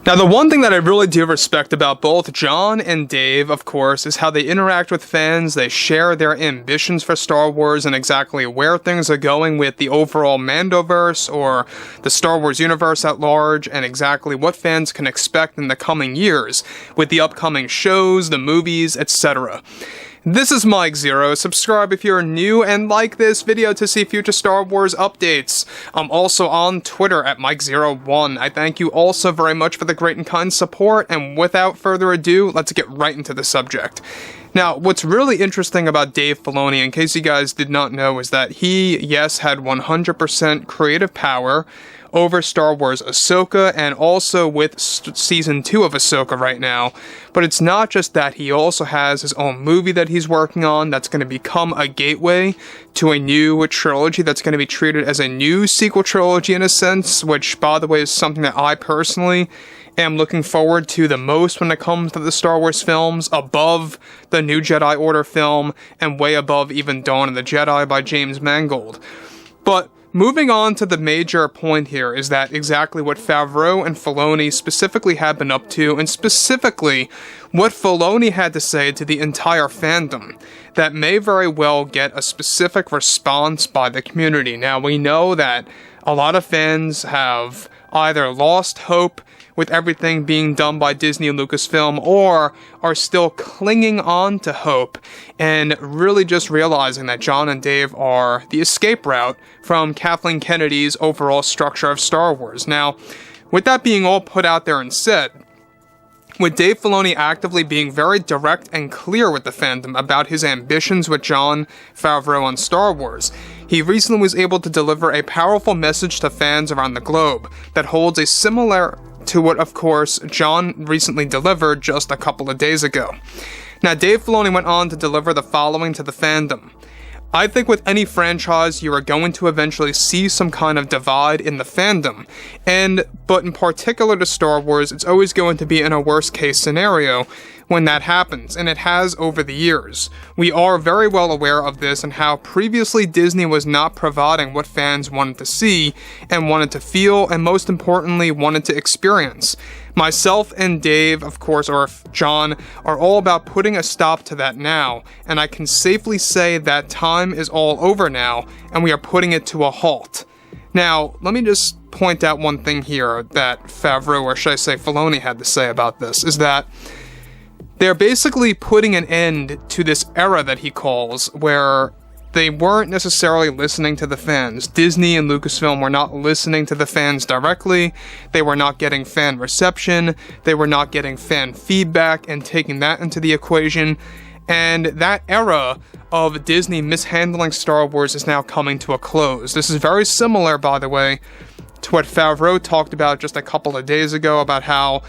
Now, the one thing that I really do respect about both Jon and Dave, of course, is how they interact with fans. They share their ambitions for Star Wars and exactly where things are going with the overall Mandoverse or the Star Wars universe at large, and exactly what fans can expect in the coming years with the upcoming shows, the movies, etc. This is Mike Zero. Subscribe if you're new and like this video to see future Star Wars updates. I'm also on Twitter at Mike01. I thank you all so very much for the great and kind support, and without further ado, let's get right into the subject. Now, what's really interesting about Dave Filoni, in case you guys did not know, is that he, yes, had 100% creative power over Star Wars Ahsoka, and also with Season 2 of Ahsoka right now. But it's not just that, he also has his own movie that he's working on that's going to become a gateway to a new trilogy that's going to be treated as a new sequel trilogy in a sense, which, by the way, is something that I personally am looking forward to the most when it comes to the Star Wars films, above the New Jedi Order film, and way above even Dawn of the Jedi by James Mangold. But moving on to the major point here is that exactly what Favreau and Filoni specifically have been up to, and specifically what Filoni had to say to the entire fandom, that may very well get a specific response by the community. Now, we know that a lot of fans have either lost hope with everything being done by Disney and Lucasfilm, or are still clinging on to hope and really just realizing that Jon and Dave are the escape route from Kathleen Kennedy's overall structure of Star Wars. Now, with that being all put out there and said, with Dave Filoni actively being very direct and clear with the fandom about his ambitions with Jon Favreau on Star Wars, he recently was able to deliver a powerful message to fans around the globe that holds a similar to what, of course, Jon recently delivered just a couple of days ago. Now, Dave Filoni went on to deliver the following to the fandom. I think with any franchise, you are going to eventually see some kind of divide in the fandom, but in particular to Star Wars, it's always going to be in a worst-case scenario when that happens, and it has over the years. We are very well aware of this and how previously Disney was not providing what fans wanted to see and wanted to feel, and most importantly, wanted to experience. Myself and Dave, of course, or Jon, are all about putting a stop to that now, and I can safely say that time is all over now, and we are putting it to a halt. Now, let me just point out one thing here that Favreau, or should I say Filoni, had to say about this, is that they're basically putting an end to this era that he calls, where they weren't necessarily listening to the fans. Disney and Lucasfilm were not listening to the fans directly, they were not getting fan reception, they were not getting fan feedback and taking that into the equation, and that era of Disney mishandling Star Wars is now coming to a close. This is very similar, by the way, to what Favreau talked about just a couple of days ago, about how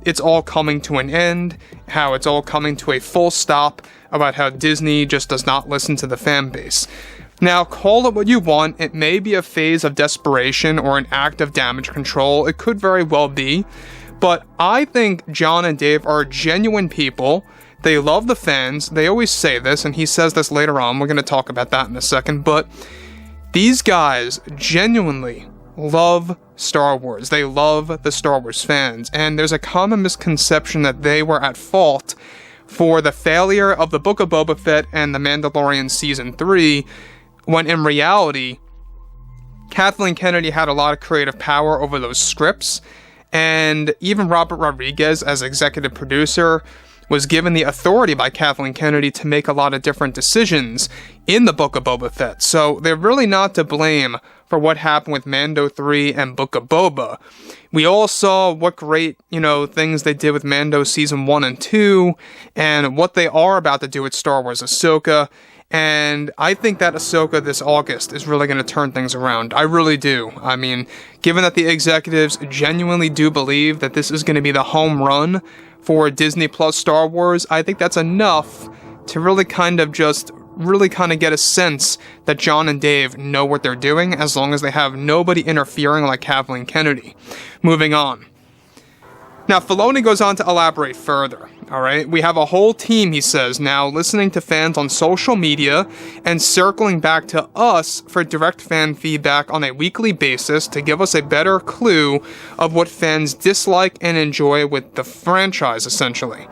it's all coming to an end, how it's all coming to a full stop, about how Disney just does not listen to the fan base. Now, call it what you want, it may be a phase of desperation or an act of damage control, it could very well be, but I think Jon and Dave are genuine people. They love the fans, they always say this, and he says this later on, we're going to talk about that in a second, but these guys genuinely love Star Wars. They love the Star Wars fans, and there's a common misconception that they were at fault for the failure of the Book of Boba Fett and The Mandalorian Season 3, when in reality, Kathleen Kennedy had a lot of creative power over those scripts, and even Robert Rodriguez, as executive producer, was given the authority by Kathleen Kennedy to make a lot of different decisions in the Book of Boba Fett. So they're really not to blame for what happened with Mando 3 and Book of Boba. We all saw what great, things they did with Mando Season 1 and 2, and what they are about to do with Star Wars Ahsoka, and I think that Ahsoka this August is really going to turn things around. I really do. I mean, given that the executives genuinely do believe that this is going to be the home run for Disney Plus Star Wars, I think that's enough to really kind of get a sense that Jon and Dave know what they're doing, as long as they have nobody interfering like Kathleen Kennedy. Moving on. Now, Filoni goes on to elaborate further, alright? We have a whole team, he says, now listening to fans on social media and circling back to us for direct fan feedback on a weekly basis to give us a better clue of what fans dislike and enjoy with the franchise, essentially.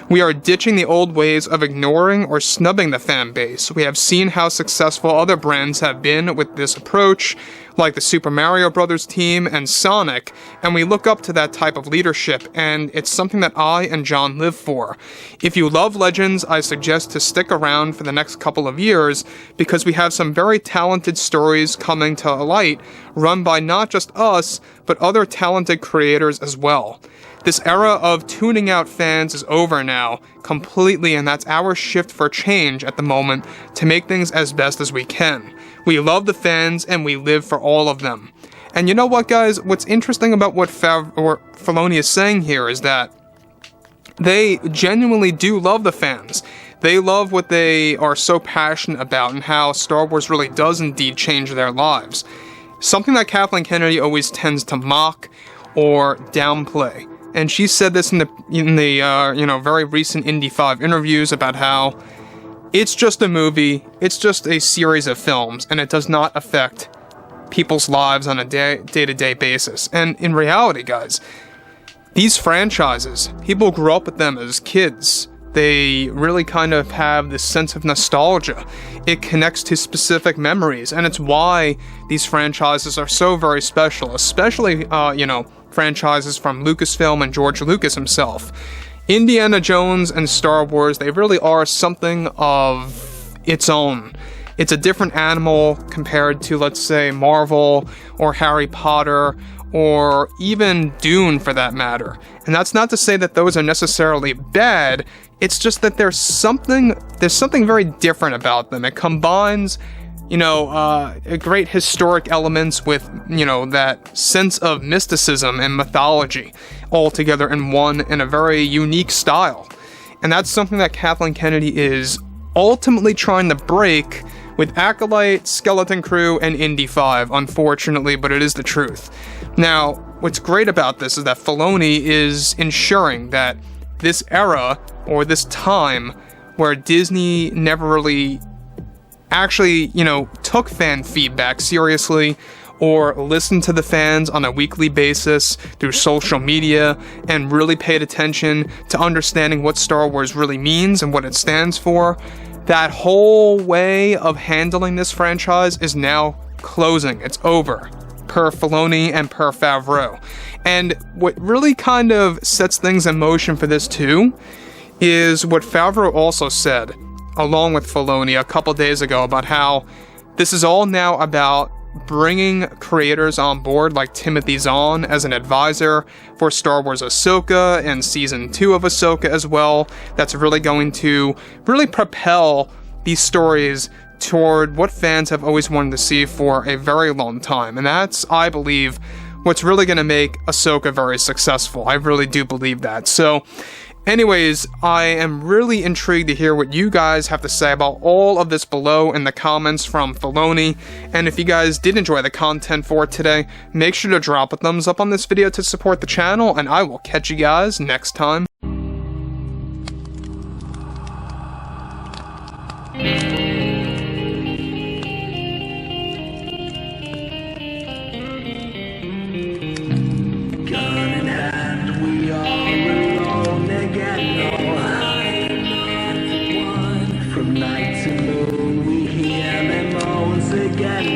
We are ditching the old ways of ignoring or snubbing the fan base. We have seen how successful other brands have been with this approach, like the Super Mario Bros. Team and Sonic, and we look up to that type of leadership, and it's something that I and John live for. If you love Legends, I suggest to stick around for the next couple of years, because we have some very talented stories coming to light, run by not just us, but other talented creators as well. This era of tuning out fans is over now, completely, and that's our shift for change at the moment to make things as best as we can. We love the fans, and we live for all of them. And you know what, guys? What's interesting about what Filoni is saying here is that they genuinely do love the fans. They love what they are so passionate about and how Star Wars really does indeed change their lives. Something that Kathleen Kennedy always tends to mock or downplay. And she said this in the very recent Indy 5 interviews about how it's just a movie, it's just a series of films, and it does not affect people's lives on a day-to-day basis. And in reality, guys, these franchises, people grew up with them as kids. They really kind of have this sense of nostalgia. It connects to specific memories, and it's why these franchises are so very special, especially, franchises from Lucasfilm and George Lucas himself. Indiana Jones and Star Wars, they really are something of its own. It's a different animal compared to, let's say, Marvel or Harry Potter or even Dune for that matter. And that's not to say that those are necessarily bad, it's just that there's something very different about them. It combines great historic elements with, that sense of mysticism and mythology all together in a very unique style. And that's something that Kathleen Kennedy is ultimately trying to break with Acolyte, Skeleton Crew, and Indy 5, unfortunately, but it is the truth. Now, what's great about this is that Filoni is ensuring that this era, or this time, where Disney never really actually, took fan feedback seriously or listened to the fans on a weekly basis through social media and really paid attention to understanding what Star Wars really means and what it stands for, that whole way of handling this franchise is now closing. It's over, per Filoni and per Favreau. And what really kind of sets things in motion for this too is what Favreau also said along with Filoni a couple days ago about how this is all now about bringing creators on board like Timothy Zahn as an advisor for Star Wars Ahsoka and Season 2 of Ahsoka as well. That's really going to really propel these stories toward what fans have always wanted to see for a very long time. And that's, I believe, what's really going to make Ahsoka very successful. I really do believe that. So, anyways, I am really intrigued to hear what you guys have to say about all of this below in the comments from Filoni. And if you guys did enjoy the content for today, make sure to drop a thumbs up on this video to support the channel, and I will catch you guys next time. From night to moon, we hear them moans again.